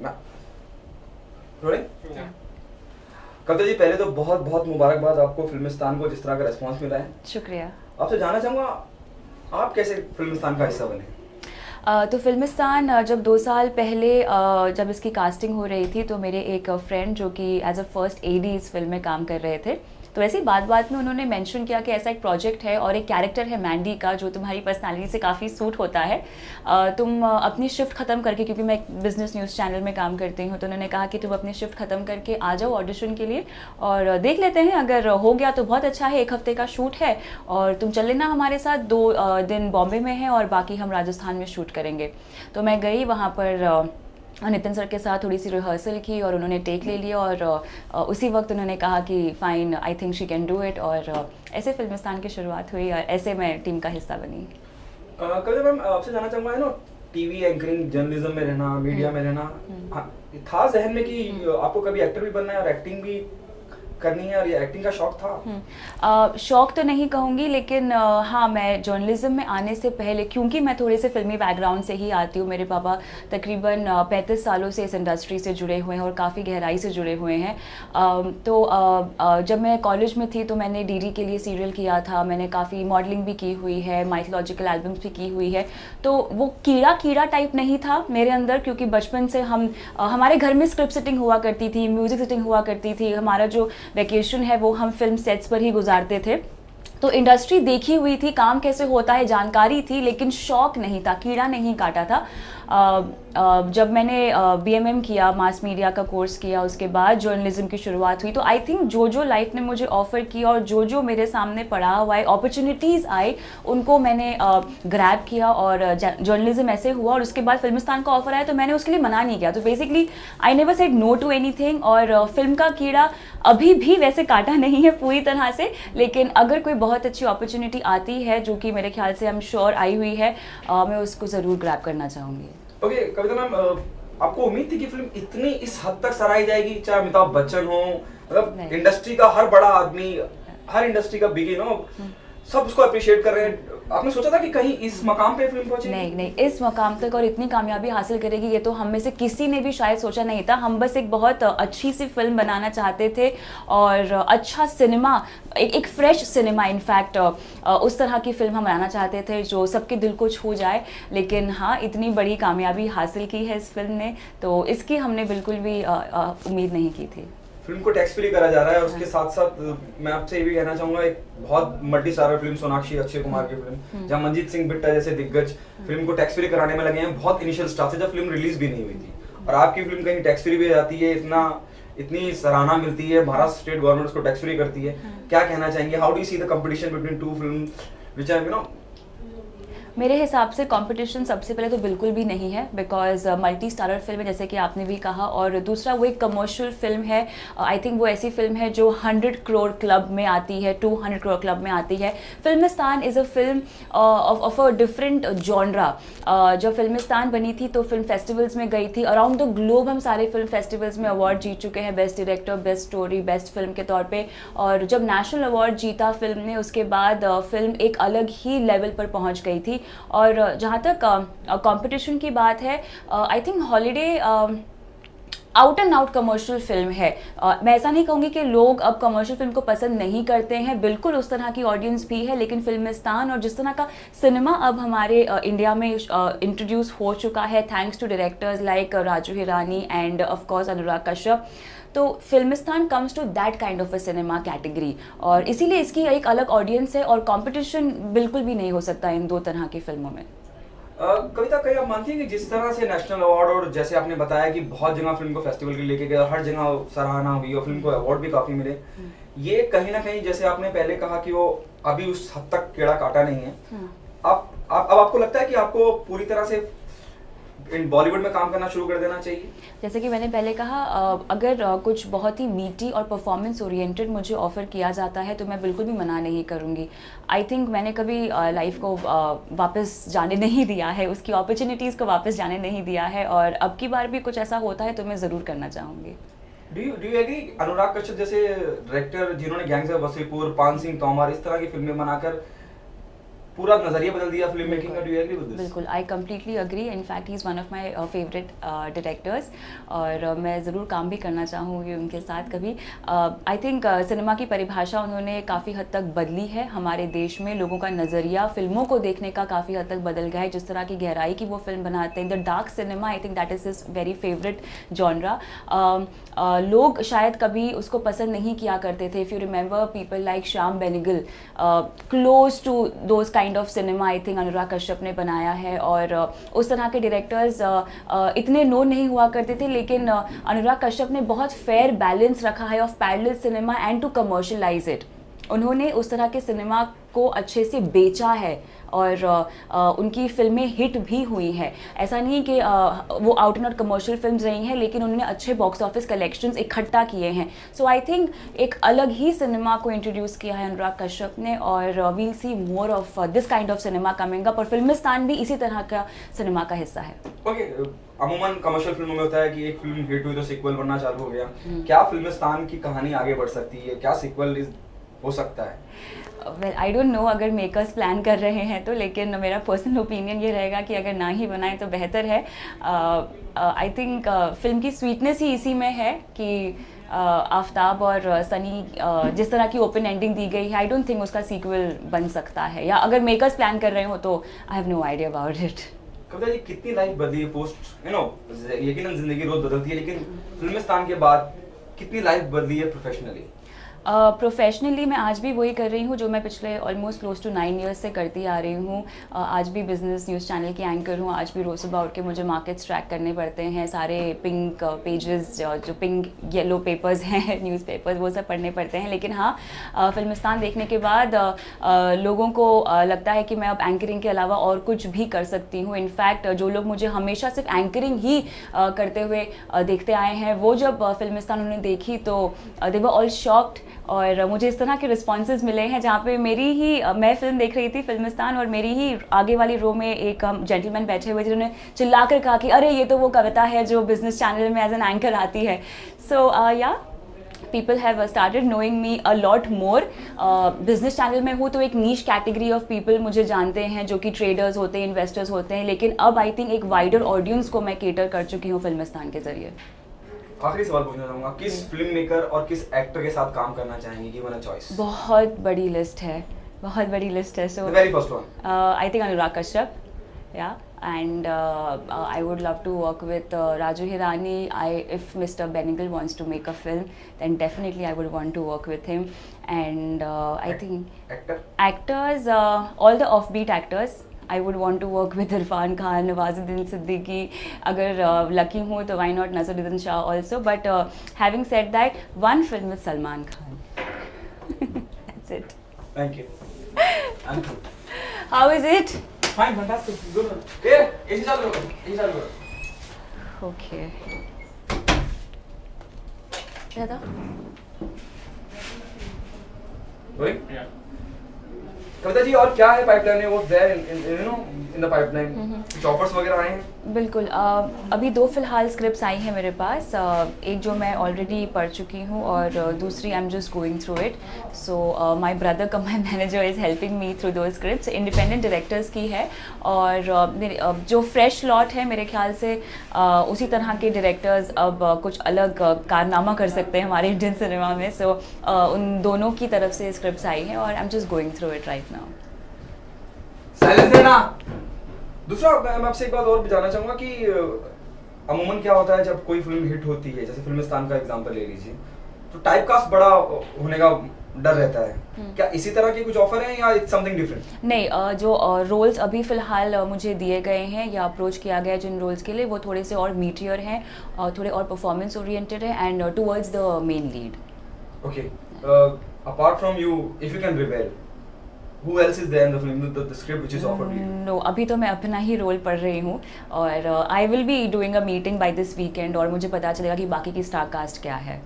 ना रोलिंग। कविता जी, पहले तो बहुत बहुत मुबारकबाद आपको फिल्मिस्तान को जिस तरह का रिस्पांस मिला है। शुक्रिया। आपसे जानना चाहूँगा, आप कैसे फिल्मिस्तान का हिस्सा बने? तो फिल्मिस्तान जब 2 साल पहले जब इसकी कास्टिंग हो रही थी, तो मेरे एक फ्रेंड जो कि एज अ फर्स्ट एडी इस फिल्म में काम कर रहे थे, तो ऐसे ही बात बात में उन्होंने मेंशन किया कि ऐसा एक प्रोजेक्ट है और एक कैरेक्टर है मैंडी का जो तुम्हारी पर्सनालिटी से काफ़ी सूट होता है। तुम अपनी शिफ्ट ख़त्म करके, क्योंकि मैं एक बिजनेस न्यूज़ चैनल में काम करती हूँ, तो उन्होंने कहा कि तुम अपनी शिफ्ट ख़त्म करके आ जाओ ऑडिशन के लिए और देख लेते हैं, अगर हो गया तो बहुत अच्छा है। 1 हफ्ते का शूट है और तुम चल लेना हमारे साथ। 2 दिन बॉम्बे में है और बाकी हम राजस्थान में शूट करेंगे। तो मैं गई वहाँ पर, नितिन सर के साथ थोड़ी सी रिहर्सल की और उन्होंने टेक ले लिया और उसी वक्त उन्होंने कहा कि fine, I think she can do it, और ऐसे फिल्मिस्तान की शुरुआत हुई और ऐसे मैं टीम का हिस्सा बनी। कविता मैम, आपसे जानना चाहूँगा, है ना, टीवी एंकरिंग, जर्नलिज्म में रहना, मीडिया में रहना, था जहन में कि आपको कभी एक्टर भी बनना है और एक्टिंग भी करनी है, और ये एक्टिंग का शौक था? शौक तो नहीं कहूँगी, लेकिन हाँ, मैं जर्नलिज्म में आने से पहले, क्योंकि मैं थोड़े से फिल्मी बैकग्राउंड से ही आती हूँ, मेरे पापा तकरीबन 35 सालों से इस इंडस्ट्री से जुड़े हुए हैं और काफ़ी गहराई से जुड़े हुए हैं। जब मैं कॉलेज में थी तो मैंने डीडी के लिए सीरियल किया था, मैंने काफ़ी मॉडलिंग भी की हुई है, माइथोलॉजिकल एल्बम्स भी की हुई है। तो वो कीड़ा कीड़ा टाइप नहीं था मेरे अंदर, क्योंकि बचपन से हमारे घर में स्क्रिप्ट सिटिंग हुआ करती थी, म्यूज़िक सिटिंग हुआ करती थी, हमारा जो वैकेशन है वो हम फिल्म सेट्स पर ही गुजारते थे। तो इंडस्ट्री देखी हुई थी, काम कैसे होता है जानकारी थी, लेकिन शौक नहीं था, कीड़ा नहीं काटा था। जब मैंने बीएमएम किया, मास मीडिया का कोर्स किया, उसके बाद जर्नलिज्म की शुरुआत हुई, तो आई थिंक जो लाइफ ने मुझे ऑफ़र किया और जो मेरे सामने पड़ा हुआ है, अपॉर्चुनिटीज़ आई, उनको मैंने ग्रैब किया और जर्नलिज्म ऐसे हुआ। और उसके बाद फिल्मिस्तान का ऑफ़र आया तो मैंने उसके लिए मना नहीं किया। तो basically I never said no to anything, और फिल्म का कीड़ा अभी भी वैसे काटा नहीं है पूरी तरह से, लेकिन अगर कोई बहुत अच्छी अपॉर्चुनिटी आती है, जो कि मेरे ख्याल से आई एम श्योर आई हुई है, मैं उसको ज़रूर ग्रैब करना चाहूँगी। ओके कविता मैम, आपको उम्मीद थी कि फिल्म इतनी इस हद तक सराही जाएगी? चाहे अमिताभ बच्चन हो, मतलब इंडस्ट्री का हर बड़ा आदमी, हर इंडस्ट्री का बिगिन हो, सब उसको अप्रिशिएट कर रहे हैं, आपने सोचा था कि कहीं इस मकाम पे फिल्म पहुंचेगी? नहीं, इस मकाम तक और इतनी कामयाबी हासिल करेगी ये तो हम में से किसी ने भी शायद सोचा नहीं था। हम बस एक बहुत अच्छी सी फिल्म बनाना चाहते थे और अच्छा सिनेमा, एक फ्रेश सिनेमा, इनफैक्ट उस तरह की फिल्म हम बनाना चाहते थे जो सबके दिल को छू जाए। लेकिन हाँ, इतनी बड़ी कामयाबी हासिल की है इस फिल्म ने, तो इसकी हमने बिल्कुल भी उम्मीद नहीं की थी। फिल्म को टैक्स फ्री करा जा रहा है और उसके साथ साथ मैं आपसे ये भी कहना चाहूंगा, एक बहुत multi starrer film, Sonakshi Akshay Kumar की फिल्म, जहां मंजीत सिंह बिट्टा जैसे दिग्गज फिल्म को टैक्स फ्री कराने में लगे हैं बहुत इनिशियल स्टार्ट से, जब फिल्म रिलीज भी नहीं हुई थी, और आपकी फिल्म कहीं टैक्स फ्री भी जाती है, इतनी सराहना मिलती है, महाराष्ट्र स्टेट गवर्नमेंट उसको टैक्स फ्री करती है। क्या कहना चाहेंगे, how do you see the competition between two film which are, you know? मेरे हिसाब से कंपटीशन सबसे पहले तो बिल्कुल भी नहीं है, बिकॉज मल्टी स्टारर फिल्म है, जैसे कि आपने भी कहा, और दूसरा वो एक कमर्शियल फिल्म है। आई थिंक वो ऐसी फिल्म है जो 100 करोड़ क्लब में आती है, 200 करोड़ क्लब में आती है। Filmistaan is a film of a different genre. जब फिल्मिस्तान बनी थी तो फिल्म फेस्टिवल्स में गई थी, अराउंड द ग्लोब हम सारे फिल्म फेस्टिवल्स में अवार्ड जीत चुके हैं, best director, best story, best film के तौर पे। और जब नेशनल अवार्ड जीता फिल्म ने, उसके बाद फिल्म एक अलग ही लेवल पर पहुंच गई थी। और जहाँ तक कंपटीशन की बात है, I think holiday out and out commercial film है। मैं ऐसा नहीं कहूँगी कि लोग अब कमर्शियल फिल्म को पसंद नहीं करते हैं, बिल्कुल उस तरह की ऑडियंस भी है, लेकिन फिल्मिस्तान और जिस तरह का सिनेमा अब हमारे इंडिया में इंट्रोड्यूस हो चुका है, thanks to directors like Raju Hirani and of course Anurag Kashyap, तो Filmistaan comes to that kind of a cinema category, और इसीलिए इसकी एक अलग ऑडियंस है और कंपटीशन बिल्कुल भी नहीं हो सकता इन दो तरह की फिल्मों में। कविता, कहीं आप मानती हैं कि जिस तरह से नेशनल अवार्ड, और जैसे आपने बताया कि बहुत जगह फिल्म को फेस्टिवल के लेके गए और हर जगह सराहना हुई और फिल्म को अवार्ड भी काफी मिले, ये कहीं ना कहीं, जैसे आपने पहले कहा कि वो अभी उस हद तक कीड़ा काटा नहीं है, अब आपको लगता है कि आपको पूरी तरह से इन बॉलीवुड में काम करना शुरू कर देना चाहिए? जैसे कि मैंने पहले कहा, अगर कुछ बहुत ही मीटी और परफॉर्मेंस ओरिएंटेड मुझे ऑफ़र किया जाता है तो मैं बिल्कुल भी मना नहीं करूँगी। आई थिंक मैंने कभी लाइफ को वापस जाने नहीं दिया है, उसकी अपॉर्चुनिटीज़ को वापस जाने नहीं दिया है, और अब की बार भी कुछ ऐसा होता है तो मैं ज़रूर करना चाहूँगी। Do you agree, Anurag Kashyap जैसे डायरेक्टर जिन्होंने गैंग्स ऑफ वासेपुर, पान सिंह तोमर, इस तरह की फिल्में बनाकर पूरा नजरिया बदल दिया फिल्म मेकिंग का। Do you agree with this? बिल्कुल, I completely agree. In fact he is one of my favourite directors, और मैं ज़रूर काम भी करना चाहूँगी उनके साथ कभी। आई थिंक सिनेमा की परिभाषा उन्होंने काफ़ी हद तक बदली है हमारे देश में। लोगों का नज़रिया फिल्मों को देखने का काफ़ी हद तक बदल गया है, जिस तरह की गहराई की वो फिल्म बनाते हैं। The dark cinema, I think that is his very favourite genre. लोग शायद कभी उसको पसंद नहीं किया करते थे। If you remember people like Shyam Benegal, close to those kind of cinema I think Anurag Kashyap ने बनाया है। और उस तरह के डायरेक्टर्स इतने नोन नहीं हुआ करते थे, लेकिन अनुराग कश्यप ने बहुत फेयर बैलेंस रखा है of parallel cinema and to commercialize it. उन्होंने उस तरह के सिनेमा को अच्छे से बेचा है, और उनकी फिल्में हिट भी हुई हैं। ऐसा नहीं कि वो out and out commercial films रही हैं, लेकिन उन्होंने अच्छे बॉक्स ऑफिस कलेक्शंस इकट्ठा किए हैं। सो आई थिंक एक अलग ही सिनेमा को इंट्रोड्यूस किया है अनुराग कश्यप ने, और we'll see more of this kind of cinema coming up. और फिल्मिस्तान भी इसी तरह का सिनेमा का हिस्सा है। ओके, अमूमन कमर्शियल फिल्मों में होता है कि एक फिल्म हिट हुई तो सीक्वल बनना चालू हो गया। क्या फिल्मिस्तान की कहानी आगे बढ़ सकती है? क्या सीक्वल हो सकता है? वेल आई डोंट नो, अगर मेकर्स प्लान कर रहे हैं तो, लेकिन मेरा पर्सनल ओपिनियन ये रहेगा कि अगर ना ही बनाए तो बेहतर है। आई थिंक फिल्म की स्वीटनेस ही इसी में है कि आफ्ताब और सनी जिस तरह की ओपन एंडिंग दी गई है, आई डोंट थिंक उसका सीक्वल बन सकता है। या अगर मेकर्स प्लान कर रहे हो तो I have no idea about it. Kavita ji, कितनी लाइफ बदली है पोस्ट, यकीनन जिंदगी रोज बदलती है, लेकिन फिल्मिस्तान के बाद कितनी लाइफ बदली है प्रोफेशनली? प्रोफेशनली मैं आज भी वही कर रही हूँ जो मैं पिछले ऑलमोस्ट क्लोज टू 9 ईयर्स से करती आ रही हूँ। आज भी बिजनेस न्यूज़ चैनल की एंकर हूँ। आज भी रोज़ सुबह उठ के मुझे मार्केट्स ट्रैक करने पड़ते हैं। सारे पिंक पेजेस, जो पिंक येलो पेपर्स हैं न्यूज़पेपर्स, वो सब पढ़ने पड़ते हैं। लेकिन हाँ, फिल्मिस्तान देखने के बाद लोगों को लगता है कि मैं अब एंकरिंग के अलावा और कुछ भी कर सकती हूँ। इनफैक्ट जो लोग मुझे हमेशा सिर्फ एंकरिंग ही करते हुए देखते आए हैं, वो जब फिल्मिस्तान उन्होंने देखी तो दे वर ऑल शॉक्ड। और मुझे इस तरह के रिस्पॉन्सेज मिले हैं जहाँ पे मैं फिल्म देख रही थी फिल्मिस्तान, और मेरी ही आगे वाली रो में एक जेंटलमैन बैठे हुए जिन्होंने चिल्लाकर कहा कि अरे ये तो वो कविता है जो बिजनेस चैनल में एज एन एंकर आती है। सो या people have started knowing me a lot more. Business channel में हूँ तो एक नीश कैटेगरी ऑफ पीपल मुझे जानते हैं, जो कि ट्रेडर्स होते हैं, इन्वेस्टर्स होते हैं, लेकिन अब आई थिंक एक वाइडर ऑडियंस को मैं केटर कर चुकी हूँ फिल्मिस्तान के जरिए। आखिरी सवाल पूछना चाहूंगा, किस फिल्म मेकर और किस एक्टर के साथ काम करना चाहेंगे? Given a choice. बहुत बड़ी लिस्ट है, बहुत बड़ी लिस्ट है। So very first one, I think Anurag Kashyap, या and I would love to work with Raju Hirani. If Mr. Benegal wants to make a film, then definitely I would want to work with him. And I think actors, all the offbeat actors. I would want to work with Irfan Khan, Nawazuddin Siddiqui. अगर lucky हूँ तो why not Naseeruddin Shah also. But having said that, one film with Salman Khan. That's it. Thank you. I'm good. How is it? Fine, fantastic, good one. Okay, AC चालू करो. Okay. क्या था? Going? Yeah. Kavita ji, और क्या है pipeline में? वो there in the pipeline कुछ ऑफर्स वगैरह आए हैं? बिल्कुल, अभी 2 फिलहाल स्क्रिप्ट्स आई हैं मेरे पास। एक जो मैं ऑलरेडी पढ़ चुकी हूँ, और दूसरी I am just going through it. So my brother come my manager is helping me through दो स्क्रिप्ट्स। इंडिपेंडेंट डायरेक्टर्स की है, और जो फ्रेश लॉट है मेरे ख्याल से उसी तरह के डायरेक्टर्स अब कुछ अलग कारनामा कर सकते हैं हमारे इंडियन सिनेमा में। सो उन दोनों की तरफ से स्क्रिप्ट्स आई हैं, और I am just going through it right now. Silence है ना। दूसरा, मैं आपसे एक बात और जानना चाहूंगा कि अमूमन क्या होता है जब कोई फिल्म हिट होती है, जैसे फिल्मिस्तान का एग्जांपल ले लीजिए, तो टाइपकास्ट बड़ा होने का डर रहता है। क्या इसी तरह के कुछ ऑफर हैं या इट्स समथिंग डिफरेंट? नहीं, जो रोल्स अभी फ़िलहाल मुझे दिए गए हैं या अप्रोच किया गया है जिन रोल्स के लिए, वो थोड़े से और मीटियर हैं, थोड़े और परफॉर्मेंस ओरिएंटेड है, and towards the main lead. Okay, apart from you, if you can reveal, who else is there in the film, the script which is offered to you? No, अभी तो मैं अपना ही role पढ़ रही हूँ, और I will be doing a meeting by this weekend, और मुझे पता चलेगा कि बाकी की स्टार कास्ट क्या है।